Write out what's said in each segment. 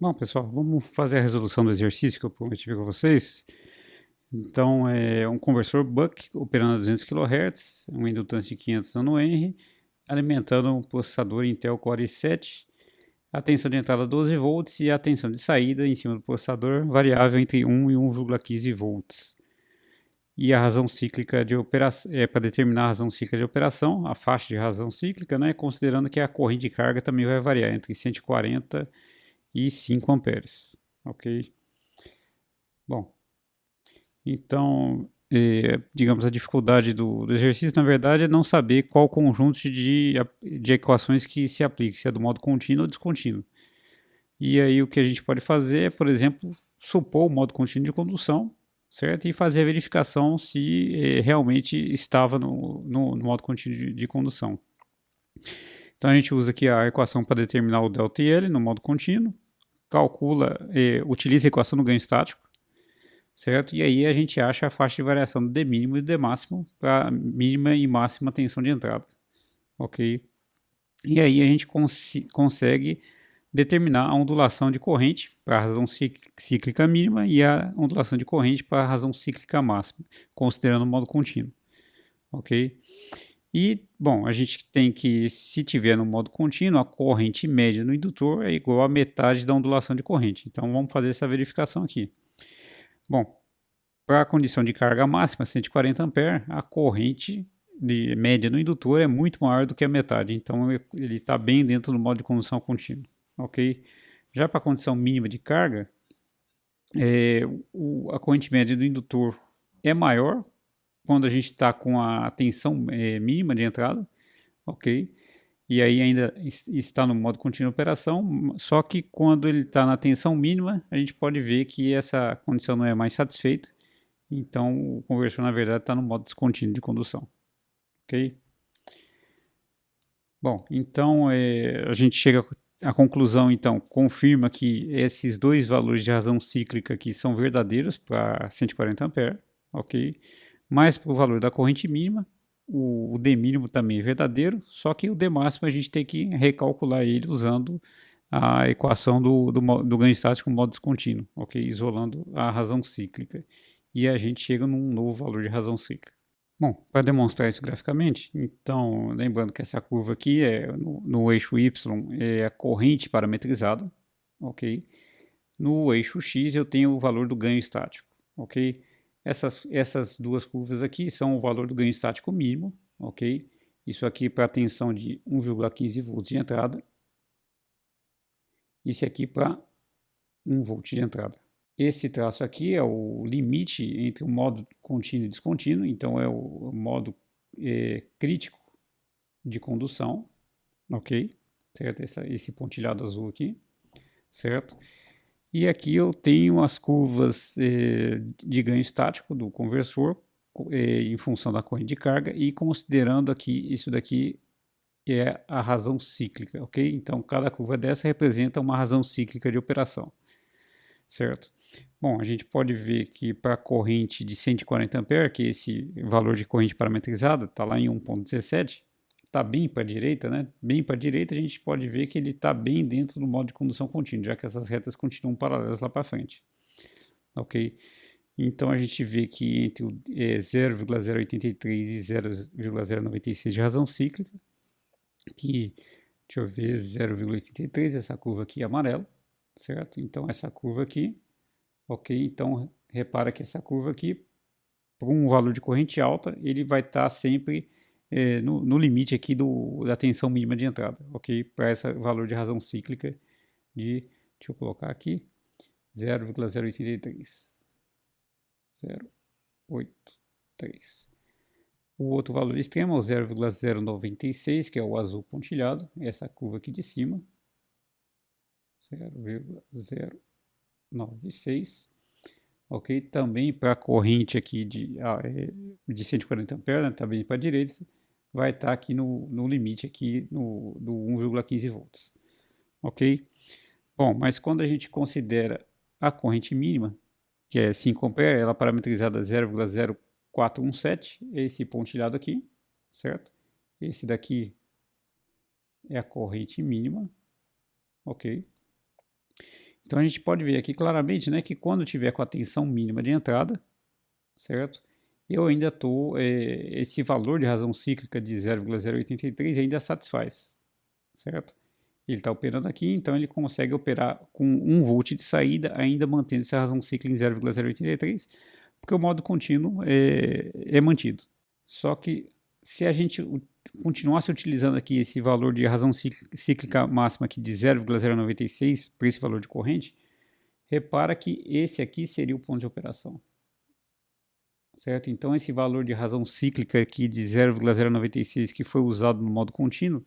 Bom, pessoal, vamos fazer a resolução do exercício que eu prometi para vocês. Então, é um conversor Buck operando a 200 kHz, uma indutância de 500 nH, alimentando um processador Intel Core i7, a tensão de entrada 12 volts e a tensão de saída em cima do processador variável entre 1 e 1,15 volts. E a razão cíclica de operação, para determinar a razão cíclica de operação, a faixa de razão cíclica, né, considerando que a corrente de carga também vai variar entre 140 e 5 amperes, ok? Bom, então, digamos, a dificuldade do exercício, na verdade, é não saber qual conjunto de equações que se aplica, se é do modo contínuo ou descontínuo. E aí o que a gente pode fazer é, por exemplo, supor o modo contínuo de condução, certo? E fazer a verificação se realmente estava no modo contínuo de condução. Então a gente usa aqui a equação para determinar o ΔL no modo contínuo, calcula, utiliza a equação do ganho estático, certo? E aí a gente acha a faixa de variação do D mínimo e do D máximo para mínima e máxima tensão de entrada, ok? E aí a gente consegue determinar a ondulação de corrente para a razão cíclica mínima e a ondulação de corrente para a razão cíclica máxima, considerando o modo contínuo, ok? E, bom, a gente tem que, se tiver no modo contínuo, a corrente média no indutor é igual a metade da ondulação de corrente. Então, vamos fazer essa verificação aqui. Bom, para a condição de carga máxima, 140 A, a corrente de média no indutor é muito maior do que a metade, então ele está bem dentro do modo de condução contínua, ok? Já para a condição mínima de carga, a corrente média do indutor é maior quando a gente está com a tensão mínima de entrada, ok? E aí ainda está no modo contínuo de operação, só que quando ele está na tensão mínima, a gente pode ver que essa condição não é mais satisfeita, então o conversor na verdade está no modo descontínuo de condução, ok? Bom, então a gente chega à conclusão, então, confirma que esses dois valores de razão cíclica aqui são verdadeiros para 140 A, ok? Mas para o valor da corrente mínima, o D mínimo também é verdadeiro, só que o D máximo a gente tem que recalcular ele usando a equação do ganho estático no modo descontínuo, ok? Isolando a razão cíclica. E a gente chega num novo valor de razão cíclica. Bom, para demonstrar isso graficamente, então, lembrando que essa curva aqui é no eixo Y é a corrente parametrizada, ok? No eixo X eu tenho o valor do ganho estático, ok? Essas duas curvas aqui são o valor do ganho estático mínimo, ok? Isso aqui para a tensão de 1,15 volts de entrada, isso aqui para 1 volt de entrada. Esse traço aqui é o limite entre o modo contínuo e descontínuo, então é o modo crítico de condução, ok? Certo? Esse pontilhado azul aqui, certo? E aqui eu tenho as curvas de ganho estático do conversor em função da corrente de carga e considerando aqui, isso daqui é a razão cíclica, ok? Então cada curva dessa representa uma razão cíclica de operação, certo? Bom, a gente pode ver que para a corrente de 140 A, que esse valor de corrente parametrizada está lá em 1,17, está bem para a direita, né? Bem para a direita, a gente pode ver que ele está bem dentro do modo de condução contínua, já que essas retas continuam paralelas lá para frente. Ok? Então a gente vê que entre o 0,083 e 0,096 de razão cíclica, que, deixa eu ver, 0,83, essa curva aqui é amarela, certo? Então essa curva aqui, ok? Então repara que essa curva aqui, por um valor de corrente alta, ele vai estar sempre no limite aqui da tensão mínima de entrada, ok? Para esse valor de razão cíclica de, deixa eu colocar aqui, 0,083. 0,83. O outro valor extremo é o 0,096, que é o azul pontilhado, essa curva aqui de cima, 0,096. Ok? Também para a corrente aqui de 140 amperes, né, também para a direita, vai estar aqui no limite aqui do 1,15 volts. Ok? Bom, mas quando a gente considera a corrente mínima, que é 5 amperes, ela é parametrizada 0,0417, esse pontilhado aqui, certo? Esse daqui é a corrente mínima, ok? Então a gente pode ver aqui claramente, né, que quando tiver com a tensão mínima de entrada, certo? Eu ainda estou, esse valor de razão cíclica de 0,083 ainda satisfaz, certo? Ele está operando aqui, então ele consegue operar com 1 volt de saída, ainda mantendo essa razão cíclica em 0,083, porque o modo contínuo é mantido. Só que se a gente continuasse utilizando aqui esse valor de razão cíclica máxima aqui de 0,096 para esse valor de corrente, repara que esse aqui seria o ponto de operação, certo? Então esse valor de razão cíclica aqui de 0,096 que foi usado no modo contínuo,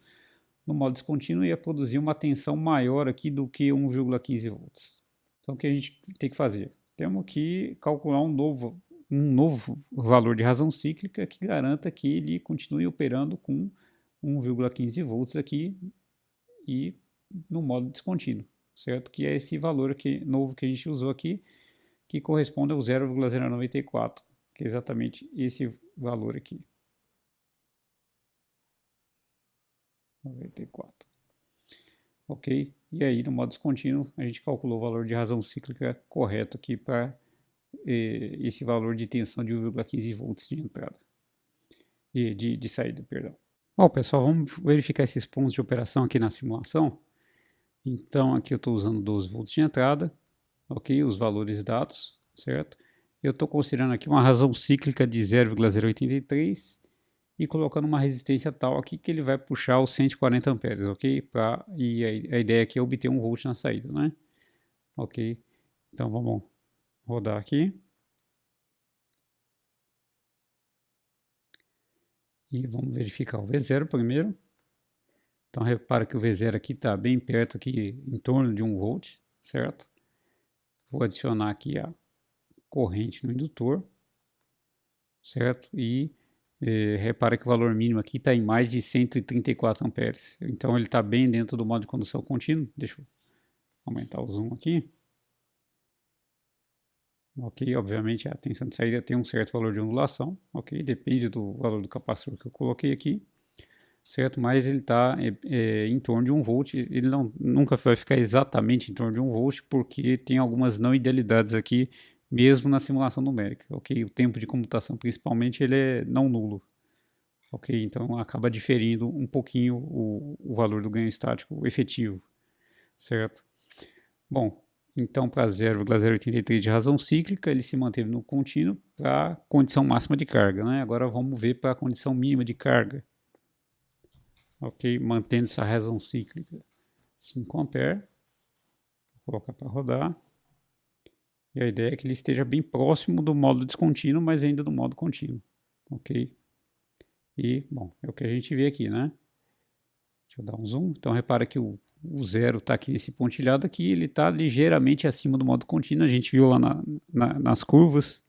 no modo descontínuo ia produzir uma tensão maior aqui do que 1,15 volts. Então o que a gente tem que fazer? Temos que calcular um novo valor de razão cíclica que garanta que ele continue operando com 1,15 volts aqui e no modo descontínuo, certo? Que é esse valor aqui, novo que a gente usou aqui, que corresponde ao 0,094, que é exatamente esse valor aqui. 94. Ok? E aí, no modo descontínuo, a gente calculou o valor de razão cíclica correto aqui para esse valor de tensão de 1,15 volts de entrada, de saída, perdão. Bom, pessoal, vamos verificar esses pontos de operação aqui na simulação. Então, aqui eu estou usando 12 volts de entrada, ok? Os valores dados, certo? Eu estou considerando aqui uma razão cíclica de 0,083 e colocando uma resistência tal aqui que ele vai puxar os 140 amperes, ok? E a ideia aqui é obter 1 volt na saída, né? Ok? Então vamos rodar aqui. E vamos verificar o V0 primeiro. Então repara que o V0 aqui está bem perto aqui, em torno de 1 volt, certo? Vou adicionar aqui a corrente no indutor, certo? E repara que o valor mínimo aqui está em mais de 134 amperes. Então ele está bem dentro do modo de condução contínuo. Deixa eu aumentar o zoom aqui. Ok, obviamente a tensão de saída tem um certo valor de ondulação, ok? Depende do valor do capacitor que eu coloquei aqui, certo? Mas ele está em torno de 1 volt, ele nunca vai ficar exatamente em torno de 1 volt, porque tem algumas não idealidades aqui, mesmo na simulação numérica, ok? O tempo de computação, principalmente, ele é não nulo, ok? Então acaba diferindo um pouquinho o valor do ganho estático efetivo, certo? Bom, então para 0,083 de razão cíclica, ele se manteve no contínuo para a condição máxima de carga, né? Agora vamos ver para a condição mínima de carga, ok? Mantendo essa razão cíclica 5 amperes, vou colocar para rodar. E a ideia é que ele esteja bem próximo do modo descontínuo, mas ainda do modo contínuo, ok? E, bom, é o que a gente vê aqui, né? Deixa eu dar um zoom. Então, repara que o zero está aqui nesse pontilhado aqui, ele está ligeiramente acima do modo contínuo. A gente viu lá nas curvas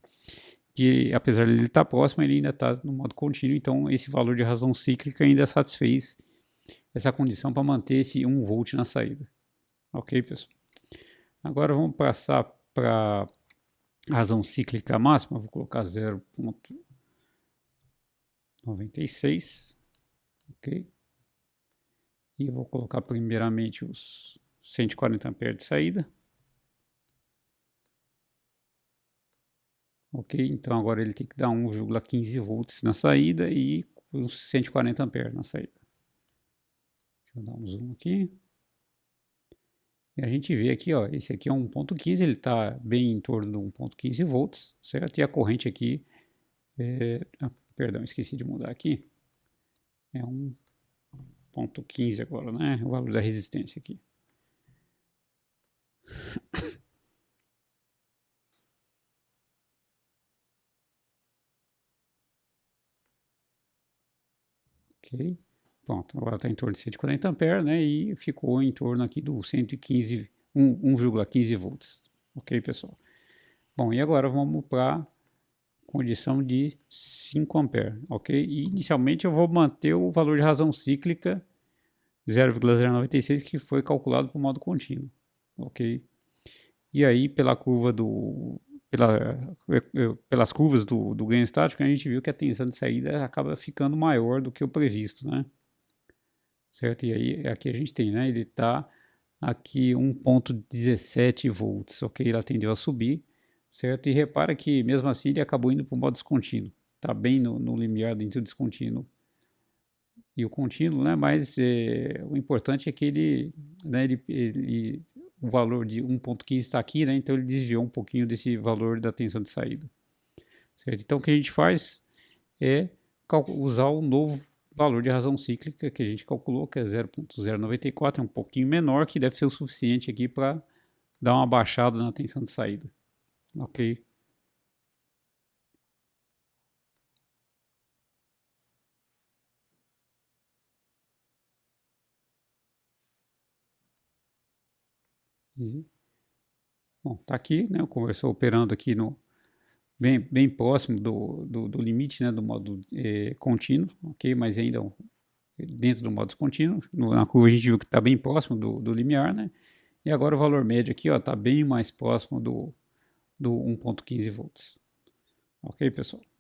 que, apesar de ele estar próximo, ele ainda está no modo contínuo. Então, esse valor de razão cíclica ainda satisfez essa condição para manter esse 1 volt na saída. Ok, pessoal? Agora vamos passar para a razão cíclica máxima. Vou colocar 0,96. Ok? E vou colocar primeiramente os 140 amperes de saída. Ok, então agora ele tem que dar 1,15 volts na saída e uns 140 amperes na saída. Deixa eu dar um zoom aqui. E a gente vê aqui, ó, esse aqui é 1,15, ele está bem em torno de 1,15 volts, certo? E a corrente aqui, perdão, esqueci de mudar aqui. É 1,15 agora, né? O valor da resistência aqui. Ok, pronto, agora está em torno de 140 amperes, né? E ficou em torno aqui do 1,15 volts. Ok, pessoal? Bom, e agora vamos para a condição de 5 amperes, ok? E inicialmente eu vou manter o valor de razão cíclica 0,096 que foi calculado para o modo contínuo, ok? E aí pela curva pelas curvas do ganho estático a gente viu que a tensão de saída acaba ficando maior do que o previsto, né? Certo? E aí aqui a gente tem, né? Ele está aqui 1.17 volts, ok? Ela tendeu a subir, certo? E repara que mesmo assim ele acabou indo para o modo descontínuo, está bem no limiar entre o descontínuo e o contínuo, né? Mas o importante é que ele, né, o valor de 1.15 está aqui, né? Então ele desviou um pouquinho desse valor da tensão de saída, certo? Então o que a gente faz é usar o novo valor de razão cíclica que a gente calculou, que é 0.094, é um pouquinho menor, que deve ser o suficiente aqui para dar uma baixada na tensão de saída, ok? E, bom, tá aqui, né, o conversor operando aqui no bem próximo do limite, né, do modo contínuo, ok? Mas ainda dentro do modo contínuo. Na curva a gente viu que está bem próximo do limiar, né? E agora o valor médio aqui está bem mais próximo do 1.15 volts. Ok, pessoal?